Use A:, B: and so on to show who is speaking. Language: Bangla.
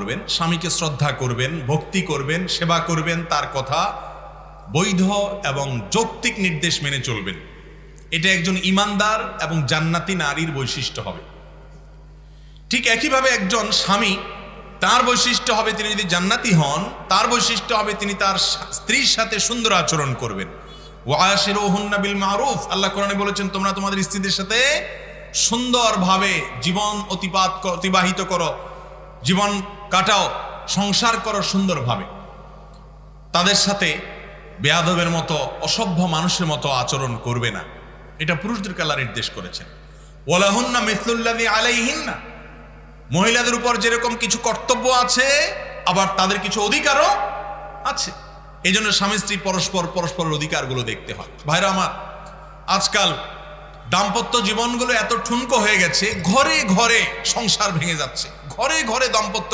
A: করবেন, স্বামীকে শ্রদ্ধা করবেন, ভক্তি করবেন, সেবা করবেন, তার কথা বৈধ এবং যৌক্তিক নির্দেশ মেনে চলবেন। এটা একজন ইমানদার এবং জান্নাতি নারীর বৈশিষ্ট্য হবে। ঠিক একইভাবে একজন স্বামী, তার বৈশিষ্ট্য হবে তিনি যদি জান্নাতি হন, তার বৈশিষ্ট্য হবে তিনি তার স্ত্রীর সাথে সুন্দর আচরণ করবেন। ওয়াশিরুহুন্না বিল মারুফ, আল্লাহ কোরআনে বলেছেন তোমরা তোমাদের স্ত্রীদের সাথে সুন্দরভাবে জীবন অতিবাহিত করো, জীবন কাটাও, সংসার করো সুন্দরভাবে। তাদের সাথে বেয়াদবের মতো, অসভ্য মানুষের মতো আচরণ করবে না। এটা পুরুষদেরকে আল্লাহ নির্দেশ করেছেন। ওয়ালাহুন্না মিসলুল্লাযী আলাইহিন্না, মহিলাদের উপর যেরকম কিছু কর্তব্য আছে, আবার তাদের কিছু অধিকারও আছে। এই জন্য স্বামী স্ত্রী পরস্পরের অধিকারগুলো দেখতে হয়। ভাইরা আমার, আজকাল দাম্পত্য জীবনগুলো এত ঠুনকো হয়ে গেছে, ঘরে ঘরে সংসার ভেঙে যাচ্ছে, ঘরে ঘরে দাম্পত্য